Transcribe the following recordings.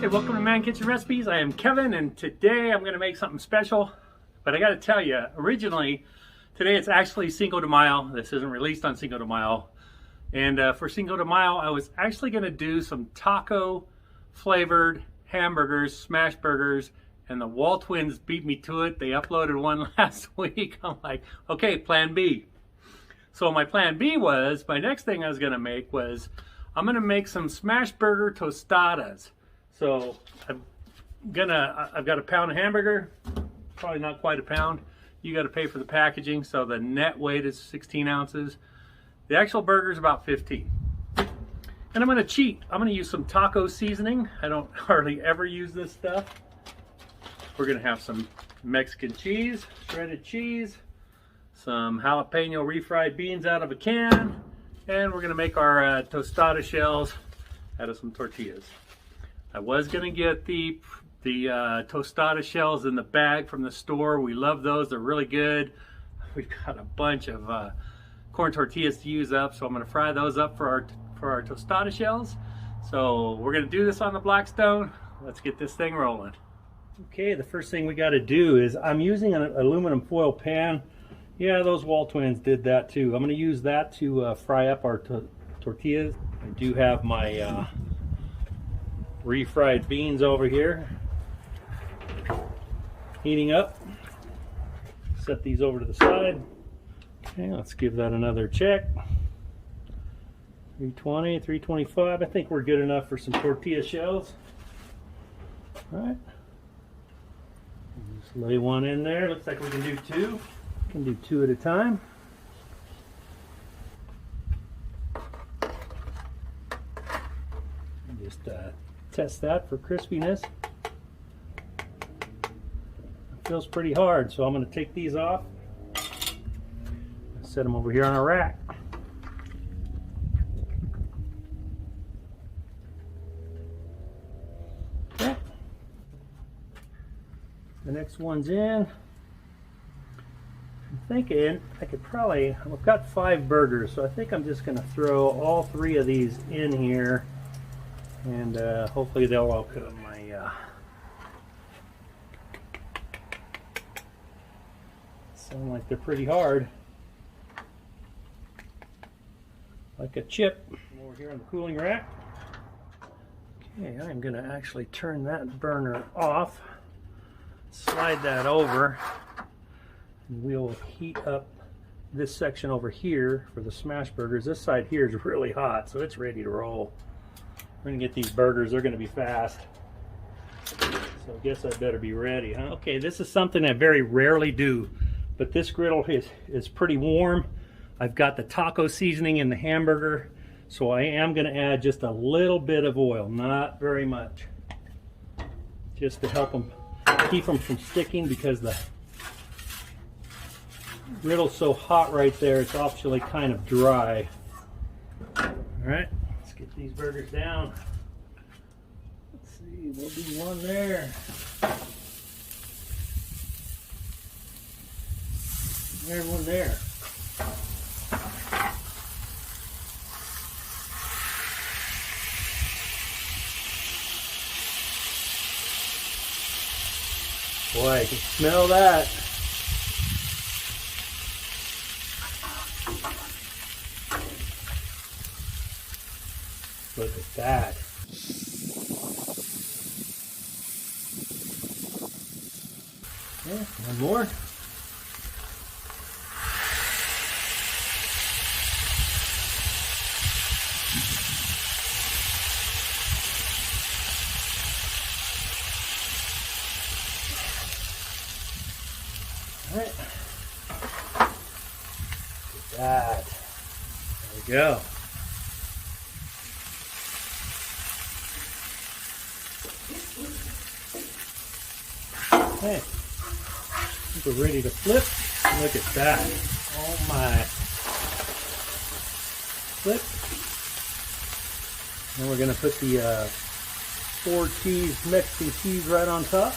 Hey, welcome to Man Kitchen Recipes. I am Kevin, and today I'm going to make something special. But I got to tell you, originally, today it's actually Cinco de Mayo. This isn't released on Cinco de Mayo. And for Cinco de Mayo, I was actually going to do some taco flavored hamburgers, smash burgers, and the Wall twins beat me to it. They uploaded one last week. I'm like, okay, plan B. So my plan B was, my next thing I was going to make was, I'm going to make some smash burger tostadas. So I've got a pound of hamburger, probably not quite a pound. You got to pay for the packaging, so the net weight is 16 ounces. The actual burger is about 15. And I'm going to cheat. I'm going to use some taco seasoning. I don't hardly ever use this stuff. We're going to have some Mexican cheese, shredded cheese, some jalapeno refried beans out of a can, and we're going to make our tostada shells out of some tortillas. I was going to get the tostada shells in the bag from the store. We love those. They're really good. We've got a bunch of corn tortillas to use up, so I'm going to fry those up for our tostada shells. So we're going to do this on the Blackstone. Let's get this thing rolling. Okay, the first thing we got to do is I'm using an aluminum foil pan. Yeah, those Wall twins did that too. I'm going to use that to fry up our tortillas. I do have my refried beans over here heating up. Set these over to the side. Okay, let's give that another check. 320, 325. I think we're good enough for some tortilla shells. All right. Just lay one in there. Looks like we can do two. We can do two at a time. Just test that for crispiness. It feels pretty hard, so I'm going to take these off. Set them over here on a rack. Okay. The next one's in. I'm thinking I could probably, I've got 5 burgers, so I think I'm just going to throw all 3 of these in here, and hopefully they'll all cook. My sound like they're pretty hard, like a chip. Over here on the cooling rack. Okay, I'm going to actually turn that burner off, slide that over, and we'll heat up this section over here for the smash burgers. This side here is really hot, so it's ready to roll. We're going to get these burgers. They're going to be fast, so I guess I better be ready, huh? Okay, this is something I very rarely do, but this griddle is pretty warm. I've got the taco seasoning in the hamburger, so I am going to add just a little bit of oil, not very much, just to help them, keep them from sticking, because the griddle's so hot right there, it's actually kind of dry. All right, let's get these burgers down. Let's see, we'll do one there. There's one there. Boy, I can smell that. Look at that. Yeah, one more. All right. Look at that. There we go. Okay. I think we're ready to flip. Look at that. Oh my. Flip. Then we're going to put the 4 cheese, Mexican cheese right on top.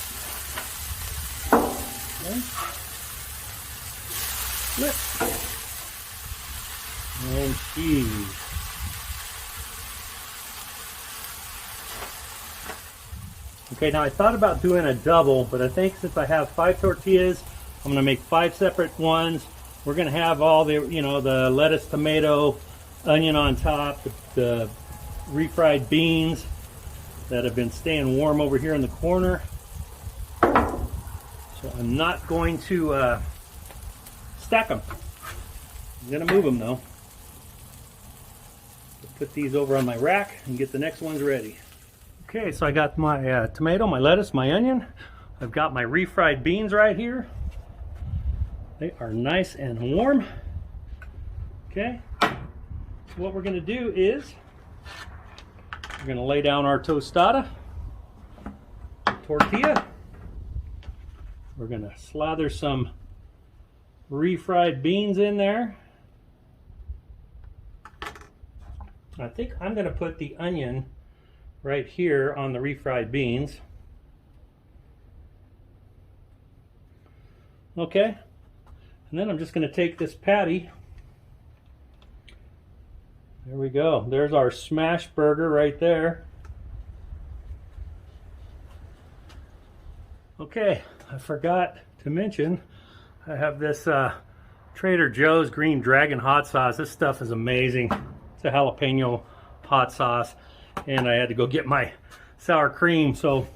Okay. Flip. And cheese. Okay, now I thought about doing a double, but I think since I have 5 tortillas, I'm gonna make 5 separate ones. We're gonna have all the, you know, the lettuce, tomato, onion on top, the refried beans that have been staying warm over here in the corner. So I'm not going to stack them. I'm gonna move them though. Put these over on my rack and get the next ones ready. Okay, so I got my tomato, my lettuce, my onion. I've got my refried beans right here. They are nice and warm. Okay, so what we're gonna do is we're gonna lay down our tostada tortilla. We're gonna slather some refried beans in there. I think I'm gonna put the onion right here on the refried beans. Okay, and then I'm just going to take this patty. There we go. There's our smash burger right there. Okay, I forgot to mention I have this Trader Joe's Green Dragon hot sauce. This stuff is amazing. It's a jalapeno hot sauce. And I had to go get my sour cream. So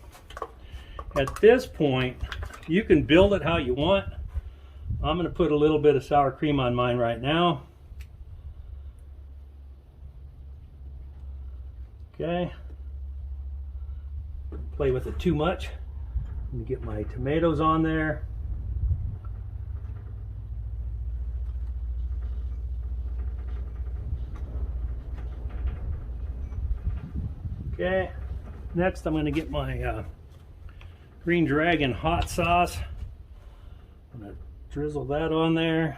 at this point, you can build it how you want. I'm going to put a little bit of sour cream on mine right now. Okay. Play with it too much. Let me get my tomatoes on there. Okay, next I'm going to get my Green Dragon hot sauce. I'm going to drizzle that on there.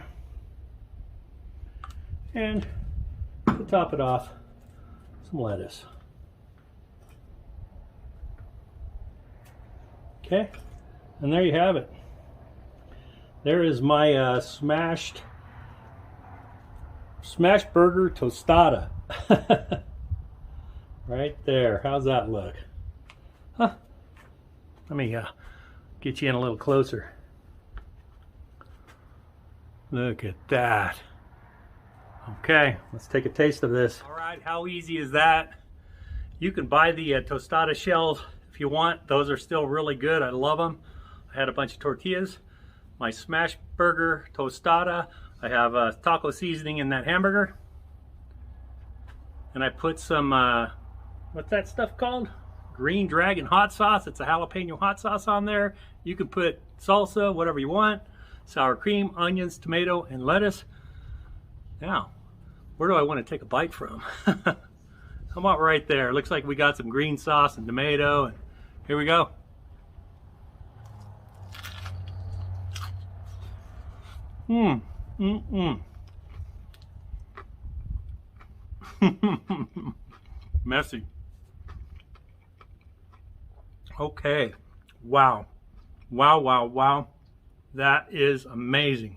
And to top it off, some lettuce. Okay, and there you have it. There is my smashed Smashburger tostada. Right there. How's that look? Huh? Let me get you in a little closer. Look at that. Okay, let's take a taste of this. All right, how easy is that? You can buy the tostada shells if you want. Those are still really good. I love them. I had a bunch of tortillas. My smash burger tostada. I have taco seasoning in that hamburger. And I put some, what's that stuff called? Green Dragon hot sauce. It's a jalapeno hot sauce on there. You can put salsa, whatever you want. Sour cream, onions, tomato, and lettuce. Now, where do I want to take a bite from? How about right there? Looks like we got some green sauce and tomato. And here we go. Messy. Okay. Wow. Wow, wow, wow. That is amazing.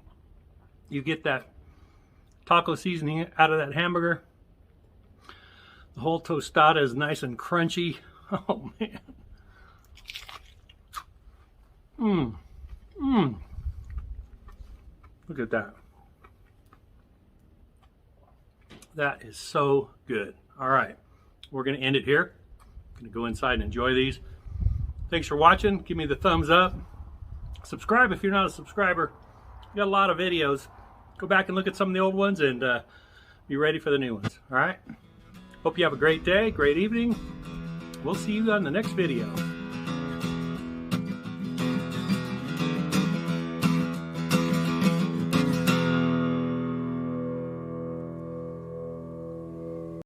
You get that taco seasoning out of that hamburger. The whole tostada is nice and crunchy. Oh, man. Look at that. That is so good. All right. We're going to end it here. I'm going to go inside and enjoy these. Thanks for watching. Give me the thumbs up. Subscribe if you're not a subscriber. We got a lot of videos. Go back and look at some of the old ones and be ready for the new ones. All right. Hope you have a great day, great evening. We'll see you on the next video.